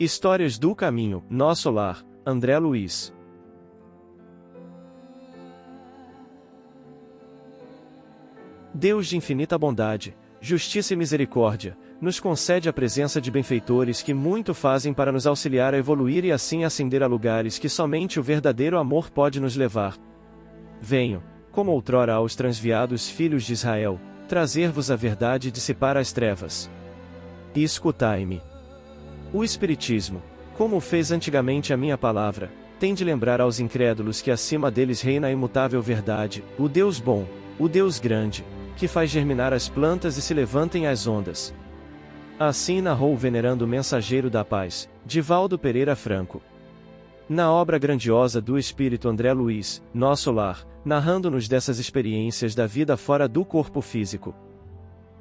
Histórias do Caminho, Nosso Lar, André Luiz. Deus de infinita bondade, justiça e misericórdia, nos concede a presença de benfeitores que muito fazem para nos auxiliar a evoluir e assim ascender a lugares que somente o verdadeiro amor pode nos levar. Venho, como outrora aos transviados filhos de Israel, trazer-vos a verdade e dissipar as trevas. E escutai-me. O Espiritismo, como fez antigamente a minha palavra, tem de lembrar aos incrédulos que acima deles reina a imutável verdade, o Deus bom, o Deus grande, que faz germinar as plantas e se levantem as ondas. Assim narrou o venerando mensageiro da paz, Divaldo Pereira Franco. Na obra grandiosa do espírito André Luiz, Nosso Lar, narrando-nos dessas experiências da vida fora do corpo físico.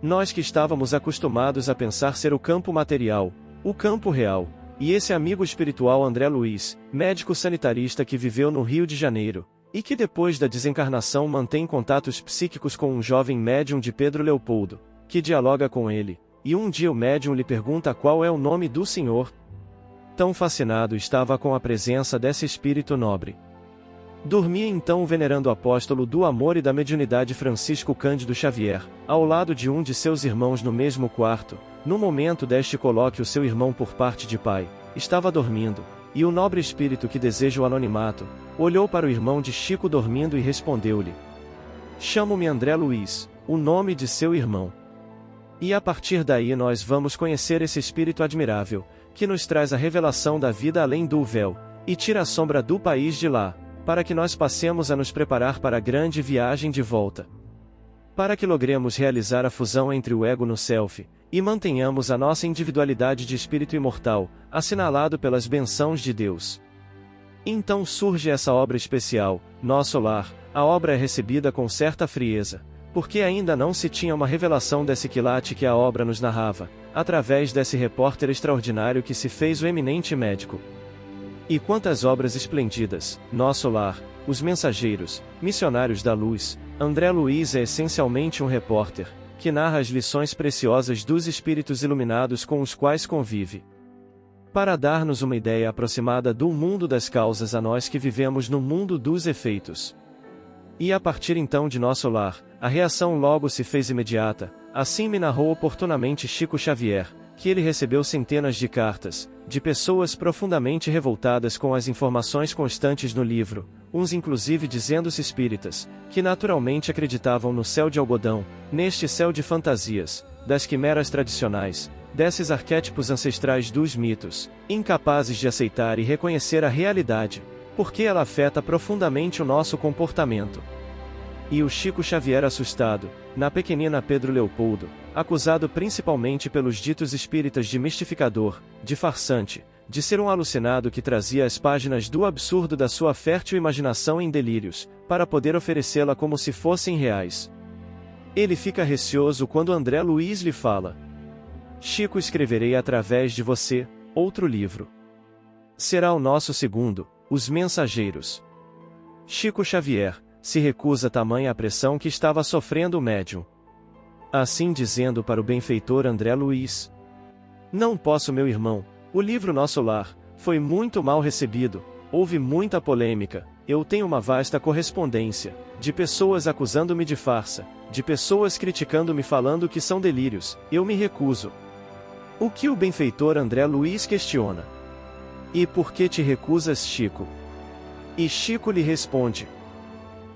Nós que estávamos acostumados a pensar ser o campo material, o campo real, e esse amigo espiritual André Luiz, médico sanitarista que viveu no Rio de Janeiro, e que depois da desencarnação mantém contatos psíquicos com um jovem médium de Pedro Leopoldo, que dialoga com ele, e um dia o médium lhe pergunta qual é o nome do senhor. Tão fascinado estava com a presença desse espírito nobre. Dormia então o venerando apóstolo do amor e da mediunidade Francisco Cândido Xavier, ao lado de um de seus irmãos no mesmo quarto. No momento deste colóquio, seu irmão por parte de pai estava dormindo, e o nobre espírito que deseja o anonimato olhou para o irmão de Chico dormindo e respondeu-lhe: "Chamo-me André Luiz, o nome de seu irmão." E a partir daí nós vamos conhecer esse espírito admirável, que nos traz a revelação da vida além do véu, e tira a sombra do país de lá, para que nós passemos a nos preparar para a grande viagem de volta. Para que logremos realizar a fusão entre o ego no self, e mantenhamos a nossa individualidade de espírito imortal, assinalado pelas bênçãos de Deus. Então surge essa obra especial, Nosso Lar. A obra é recebida com certa frieza, porque ainda não se tinha uma revelação desse quilate que a obra nos narrava, através desse repórter extraordinário que se fez o eminente médico. E quantas obras esplêndidas, Nosso Lar, Os Mensageiros, Missionários da Luz. André Luiz é essencialmente um repórter, que narra as lições preciosas dos espíritos iluminados com os quais convive. Para dar-nos uma ideia aproximada do mundo das causas a nós que vivemos no mundo dos efeitos. E a partir então de Nosso Lar, a reação logo se fez imediata, assim me narrou oportunamente Chico Xavier, que ele recebeu centenas de cartas, de pessoas profundamente revoltadas com as informações constantes no livro, uns inclusive dizendo-se espíritas, que naturalmente acreditavam no céu de algodão, neste céu de fantasias, das quimeras tradicionais, desses arquétipos ancestrais dos mitos, incapazes de aceitar e reconhecer a realidade, porque ela afeta profundamente o nosso comportamento. E o Chico Xavier assustado, na pequenina Pedro Leopoldo, acusado principalmente pelos ditos espíritas de mistificador, de farsante, de ser um alucinado que trazia as páginas do absurdo da sua fértil imaginação em delírios, para poder oferecê-la como se fossem reais. Ele fica receoso quando André Luiz lhe fala: "Chico, escreverei através de você outro livro. Será o nosso segundo, Os Mensageiros." Chico Xavier se recusa tamanha a pressão que estava sofrendo o médium. Assim dizendo para o benfeitor André Luiz: "Não posso, meu irmão, o livro Nosso Lar foi muito mal recebido, houve muita polêmica, eu tenho uma vasta correspondência, de pessoas acusando-me de farsa, de pessoas criticando-me falando que são delírios, eu me recuso." O que o benfeitor André Luiz questiona: "E por que te recusas, Chico?" E Chico lhe responde: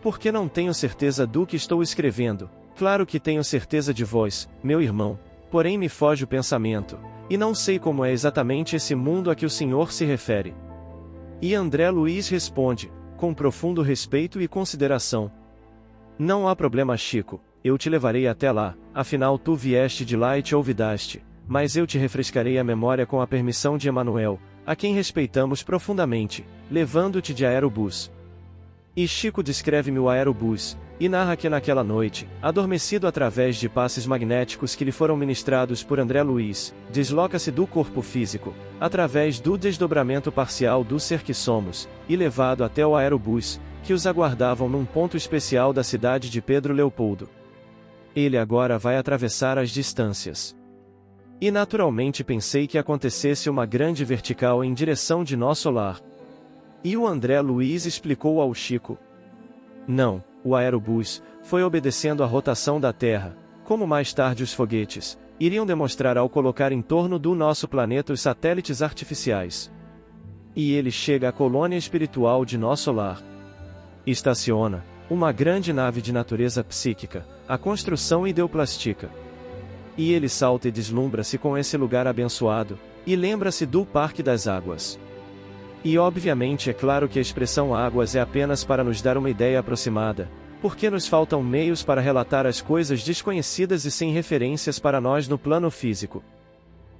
"Porque não tenho certeza do que estou escrevendo. Claro que tenho certeza de vós, meu irmão, porém me foge o pensamento, e não sei como é exatamente esse mundo a que o senhor se refere." E André Luiz responde, com profundo respeito e consideração: "Não há problema, Chico, eu te levarei até lá, afinal tu vieste de lá e te olvidaste, mas eu te refrescarei a memória com a permissão de Emanuel, a quem respeitamos profundamente, levando-te de aerobus." E Chico descreve-me o aerobus, e narra que naquela noite, adormecido através de passes magnéticos que lhe foram ministrados por André Luiz, desloca-se do corpo físico, através do desdobramento parcial do ser que somos, e levado até o aerobus, que os aguardavam num ponto especial da cidade de Pedro Leopoldo. Ele agora vai atravessar as distâncias. E naturalmente pensei que acontecesse uma grande vertical em direção de nosso lar. E o André Luiz explicou ao Chico. Não, o aerobus foi obedecendo à rotação da Terra, como mais tarde os foguetes iriam demonstrar ao colocar em torno do nosso planeta os satélites artificiais. E ele chega à colônia espiritual de nosso lar. Estaciona uma grande nave de natureza psíquica, a construção ideoplastica. E ele salta e deslumbra-se com esse lugar abençoado, e lembra-se do Parque das Águas. E obviamente é claro que a expressão águas é apenas para nos dar uma ideia aproximada, porque nos faltam meios para relatar as coisas desconhecidas e sem referências para nós no plano físico.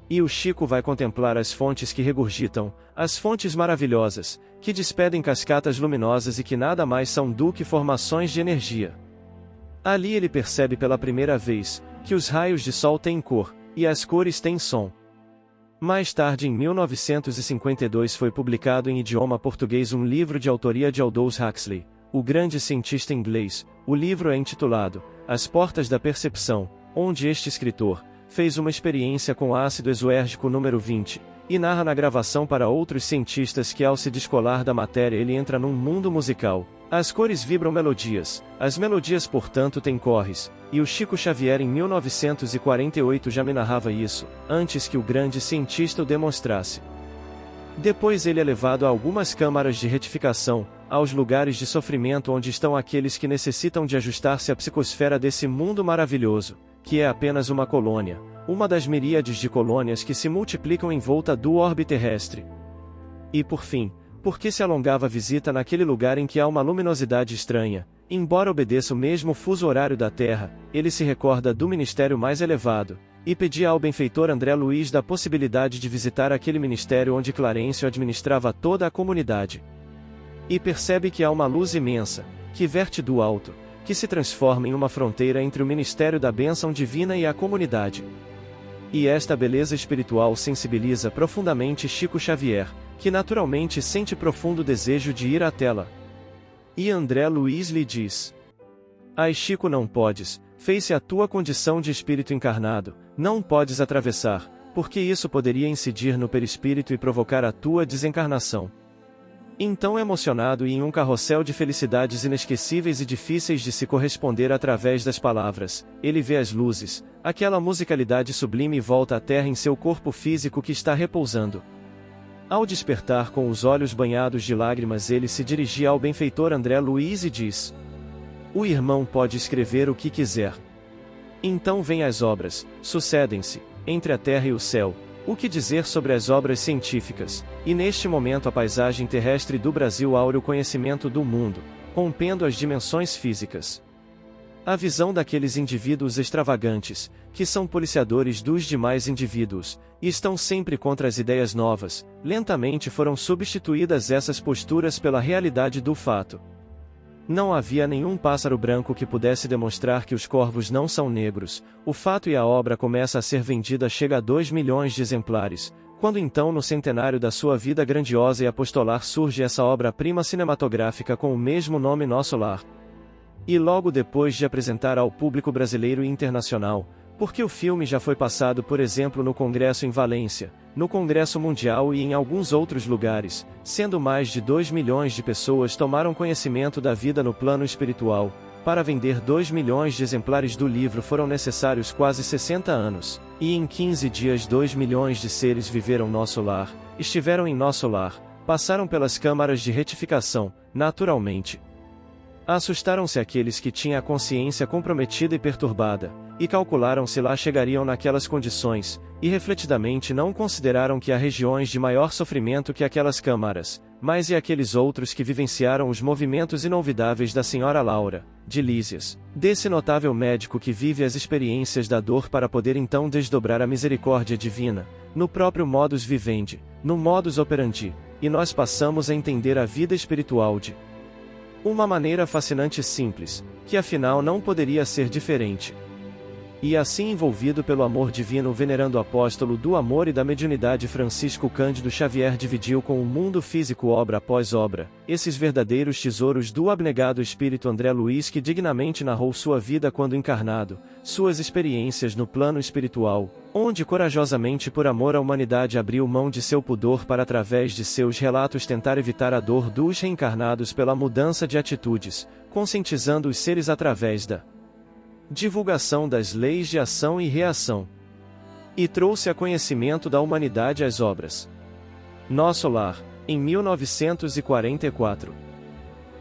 E o Chico vai contemplar as fontes que regurgitam, as fontes maravilhosas, que despedem cascatas luminosas e que nada mais são do que formações de energia. Ali ele percebe pela primeira vez que os raios de sol têm cor, e as cores têm som. Mais tarde, em 1952, foi publicado em idioma português um livro de autoria de Aldous Huxley, o grande cientista inglês. O livro é intitulado As Portas da Percepção, onde este escritor fez uma experiência com ácido exoérgico número 20, e narra na gravação para outros cientistas que ao se descolar da matéria ele entra num mundo musical. As cores vibram melodias, as melodias portanto têm cores, e o Chico Xavier em 1948 já me narrava isso, antes que o grande cientista o demonstrasse. Depois ele é levado a algumas câmaras de retificação, aos lugares de sofrimento onde estão aqueles que necessitam de ajustar-se à psicosfera desse mundo maravilhoso, que é apenas uma colônia, uma das miríades de colônias que se multiplicam em volta do orbe terrestre. E por fim, porque se alongava a visita naquele lugar em que há uma luminosidade estranha, embora obedeça o mesmo fuso horário da Terra, ele se recorda do ministério mais elevado, e pedia ao benfeitor André Luiz da possibilidade de visitar aquele ministério onde Clarencio administrava toda a comunidade. E percebe que há uma luz imensa, que verte do alto, que se transforma em uma fronteira entre o ministério da bênção divina e a comunidade. E esta beleza espiritual sensibiliza profundamente Chico Xavier, que naturalmente sente profundo desejo de ir até lá. E André Luiz lhe diz: Ai Chico, não podes, fez-se a tua condição de espírito encarnado, não podes atravessar, porque isso poderia incidir no perispírito e provocar a tua desencarnação. Então, emocionado e em um carrossel de felicidades inesquecíveis e difíceis de se corresponder através das palavras, ele vê as luzes, aquela musicalidade sublime e volta à terra em seu corpo físico que está repousando. Ao despertar com os olhos banhados de lágrimas, ele se dirigia ao benfeitor André Luiz e diz: O irmão pode escrever o que quiser. Então vêm as obras, sucedem-se, entre a terra e o céu. O que dizer sobre as obras científicas? E neste momento a paisagem terrestre do Brasil aure o conhecimento do mundo, rompendo as dimensões físicas. A visão daqueles indivíduos extravagantes, que são policiadores dos demais indivíduos, e estão sempre contra as ideias novas, lentamente foram substituídas essas posturas pela realidade do fato. Não havia nenhum pássaro branco que pudesse demonstrar que os corvos não são negros. O fato e a obra começa a ser vendida, chega a 2 milhões de exemplares, quando então no centenário da sua vida grandiosa e apostolar surge essa obra-prima cinematográfica com o mesmo nome, Nosso Lar. E logo depois de apresentar ao público brasileiro e internacional, porque o filme já foi passado por exemplo no Congresso em Valência, no Congresso Mundial e em alguns outros lugares, sendo mais de 2 milhões de pessoas tomaram conhecimento da vida no plano espiritual. Para vender 2 milhões de exemplares do livro foram necessários quase 60 anos, e em 15 dias 2 milhões de seres viveram nosso lar, estiveram em nosso lar, passaram pelas câmaras de retificação, naturalmente. Assustaram-se aqueles que tinham a consciência comprometida e perturbada, e calcularam se lá chegariam naquelas condições, e refletidamente não consideraram que há regiões de maior sofrimento que aquelas câmaras, mas e aqueles outros que vivenciaram os movimentos inolvidáveis da senhora Laura, de Lísias, desse notável médico que vive as experiências da dor para poder então desdobrar a misericórdia divina, no próprio modus vivendi, no modus operandi, e nós passamos a entender a vida espiritual de uma maneira fascinante e simples, que afinal não poderia ser diferente. E assim envolvido pelo amor divino, o venerando apóstolo do amor e da mediunidade Francisco Cândido Xavier dividiu com o mundo físico obra após obra, esses verdadeiros tesouros do abnegado espírito André Luiz, que dignamente narrou sua vida quando encarnado, suas experiências no plano espiritual, onde corajosamente por amor à humanidade abriu mão de seu pudor para através de seus relatos tentar evitar a dor dos reencarnados pela mudança de atitudes, conscientizando os seres através da divulgação das leis de ação e reação. E trouxe a conhecimento da humanidade as obras Nosso Lar, em 1944.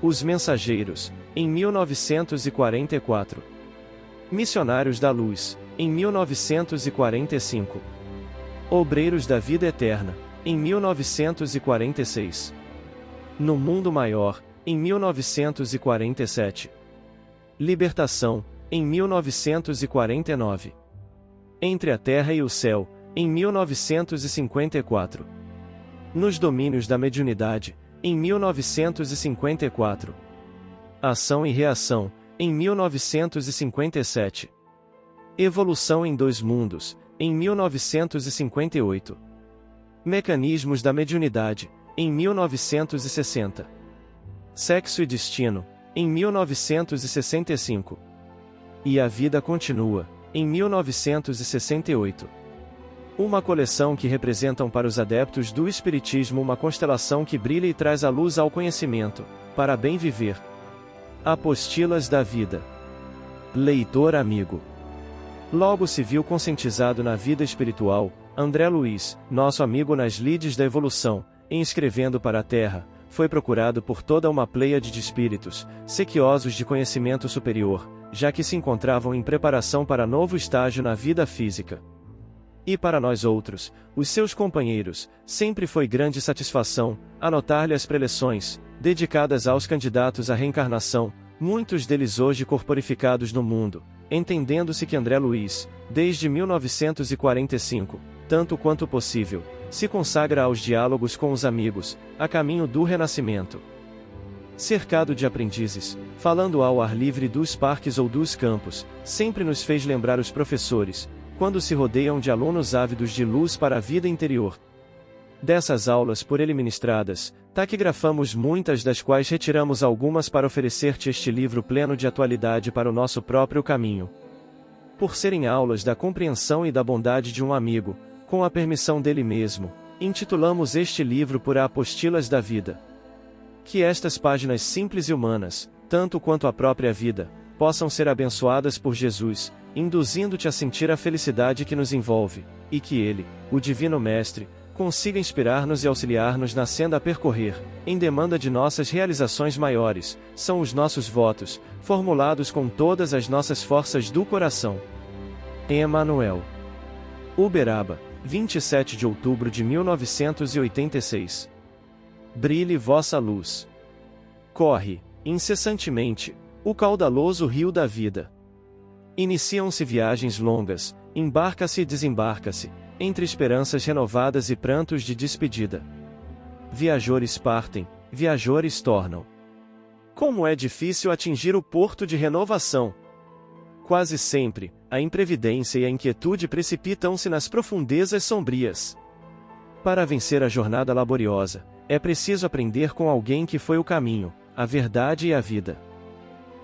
Os Mensageiros, em 1944. Missionários da Luz, em 1945. Obreiros da Vida Eterna, em 1946. No Mundo Maior, em 1947. Libertação, em 1949. Entre a Terra e o Céu, em 1954. Nos Domínios da Mediunidade, em 1954. Ação e Reação, em 1957. Evolução em Dois Mundos, em 1958. Mecanismos da Mediunidade, em 1960. Sexo e Destino, em 1965. E a Vida Continua, em 1968. Uma coleção que representam para os adeptos do Espiritismo uma constelação que brilha e traz a luz ao conhecimento, para bem viver. Apostilas da Vida. Leitor amigo. Logo se viu conscientizado na vida espiritual, André Luiz, nosso amigo nas lides da evolução, em escrevendo para a Terra, foi procurado por toda uma pleiade de espíritos, sequiosos de conhecimento superior, já que se encontravam em preparação para novo estágio na vida física. E para nós outros, os seus companheiros, sempre foi grande satisfação, anotar-lhe as preleções, dedicadas aos candidatos à reencarnação, muitos deles hoje corporificados no mundo, entendendo-se que André Luiz, desde 1945, tanto quanto possível, se consagra aos diálogos com os amigos, a caminho do renascimento. Cercado de aprendizes, falando ao ar livre dos parques ou dos campos, sempre nos fez lembrar os professores, quando se rodeiam de alunos ávidos de luz para a vida interior. Dessas aulas por ele ministradas, taquigrafamos muitas das quais retiramos algumas para oferecer-te este livro pleno de atualidade para o nosso próprio caminho. Por serem aulas da compreensão e da bondade de um amigo, com a permissão dele mesmo, intitulamos este livro por Apostilas da Vida. Que estas páginas simples e humanas, tanto quanto a própria vida, possam ser abençoadas por Jesus, induzindo-te a sentir a felicidade que nos envolve, e que Ele, o Divino Mestre, consiga inspirar-nos e auxiliar-nos na senda a percorrer, em demanda de nossas realizações maiores, são os nossos votos, formulados com todas as nossas forças do coração. Emanuel. Uberaba, 27 de outubro de 1986. Brilhe vossa luz. Corre, incessantemente, o caudaloso rio da vida. Iniciam-se viagens longas, embarca-se e desembarca-se, entre esperanças renovadas e prantos de despedida. Viajores partem, viajores tornam. Como é difícil atingir o porto de renovação! Quase sempre, a imprevidência e a inquietude precipitam-se nas profundezas sombrias. Para vencer a jornada laboriosa, é preciso aprender com alguém que foi o caminho, a verdade e a vida.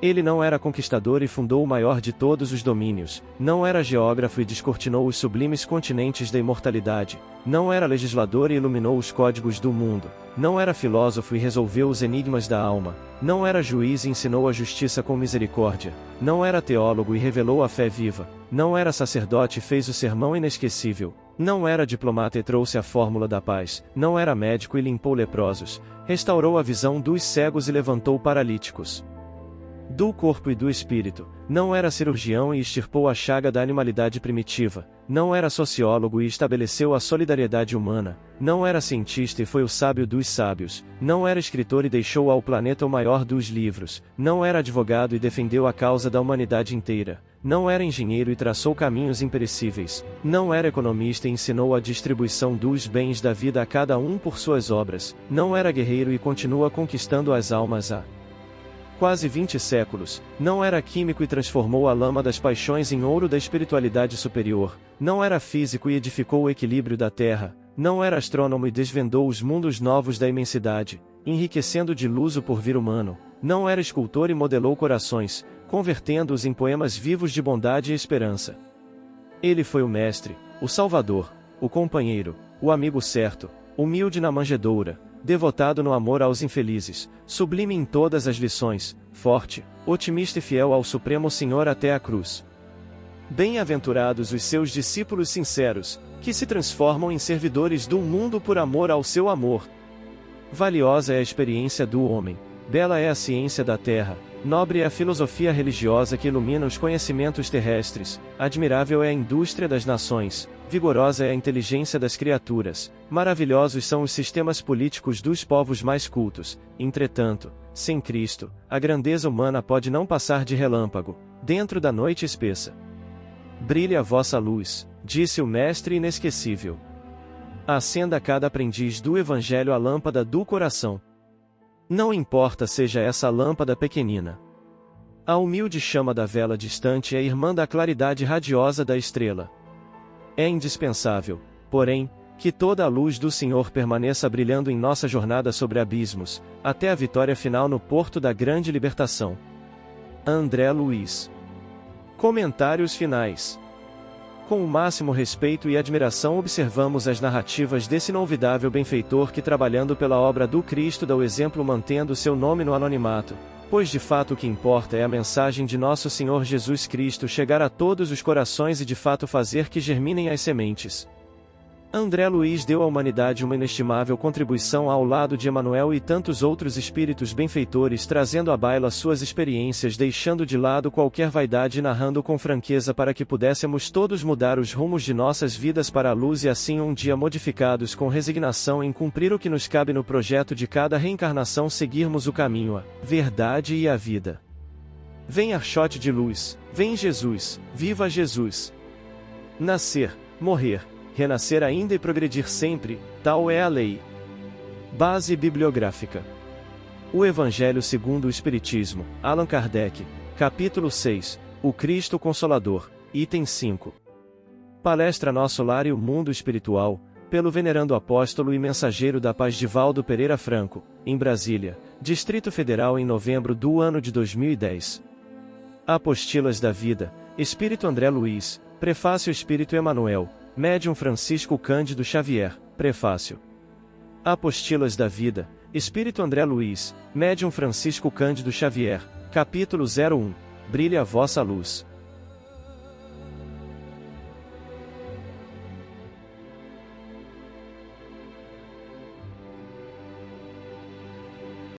Ele não era conquistador e fundou o maior de todos os domínios, não era geógrafo e descortinou os sublimes continentes da imortalidade, não era legislador e iluminou os códigos do mundo, não era filósofo e resolveu os enigmas da alma, não era juiz e ensinou a justiça com misericórdia, não era teólogo e revelou a fé viva, não era sacerdote e fez o sermão inesquecível, não era diplomata e trouxe a fórmula da paz, não era médico e limpou leprosos, restaurou a visão dos cegos e levantou paralíticos. Do corpo e do espírito, não era cirurgião e extirpou a chaga da animalidade primitiva, não era sociólogo e estabeleceu a solidariedade humana, não era cientista e foi o sábio dos sábios, não era escritor e deixou ao planeta o maior dos livros, não era advogado e defendeu a causa da humanidade inteira, não era engenheiro e traçou caminhos imperecíveis, não era economista e ensinou a distribuição dos bens da vida a cada um por suas obras, não era guerreiro e continua conquistando as almas há quase 20 séculos, não era químico e transformou a lama das paixões em ouro da espiritualidade superior, não era físico e edificou o equilíbrio da terra, não era astrônomo e desvendou os mundos novos da imensidade, enriquecendo de luz o porvir humano, não era escultor e modelou corações, convertendo-os em poemas vivos de bondade e esperança. Ele foi o mestre, o Salvador, o companheiro, o amigo certo, humilde na manjedoura, devotado no amor aos infelizes, sublime em todas as lições, forte, otimista e fiel ao Supremo Senhor até a cruz. Bem-aventurados os seus discípulos sinceros, que se transformam em servidores do mundo por amor ao seu amor. Valiosa é a experiência do homem, bela é a ciência da terra, nobre é a filosofia religiosa que ilumina os conhecimentos terrestres, admirável é a indústria das nações, vigorosa é a inteligência das criaturas, maravilhosos são os sistemas políticos dos povos mais cultos. Entretanto, sem Cristo, a grandeza humana pode não passar de relâmpago, dentro da noite espessa. Brilhe a vossa luz, disse o Mestre inesquecível. Acenda a cada aprendiz do Evangelho a lâmpada do coração. Não importa seja essa lâmpada pequenina. A humilde chama da vela distante é irmã da claridade radiosa da estrela. É indispensável, porém, que toda a luz do Senhor permaneça brilhando em nossa jornada sobre abismos, até a vitória final no porto da grande libertação. André Luiz. Comentários finais. Com o máximo respeito e admiração observamos as narrativas desse inolvidável benfeitor que, trabalhando pela obra do Cristo, dá o exemplo mantendo seu nome no anonimato, pois de fato o que importa é a mensagem de nosso Senhor Jesus Cristo chegar a todos os corações e de fato fazer que germinem as sementes. André Luiz deu à humanidade uma inestimável contribuição ao lado de Emmanuel e tantos outros espíritos benfeitores, trazendo à baila suas experiências, deixando de lado qualquer vaidade e narrando com franqueza para que pudéssemos todos mudar os rumos de nossas vidas para a luz e assim um dia modificados com resignação em cumprir o que nos cabe no projeto de cada reencarnação, seguirmos o caminho, a verdade e a vida. Vem Archote de luz, vem Jesus, viva Jesus! Nascer, morrer, renascer ainda e progredir sempre, tal é a lei. Base bibliográfica. O Evangelho segundo o Espiritismo, Allan Kardec, capítulo 6, O Cristo Consolador, item 5. Palestra Nosso Lar e o Mundo Espiritual, pelo venerando apóstolo e mensageiro da paz Divaldo Pereira Franco, em Brasília, Distrito Federal, em novembro do ano de 2010. Apostilas da Vida, Espírito André Luiz, Prefácio Espírito Emmanuel, Médium Francisco Cândido Xavier, Prefácio. Apostilas da Vida, Espírito André Luiz, Médium Francisco Cândido Xavier, capítulo 01, Brilha a vossa luz.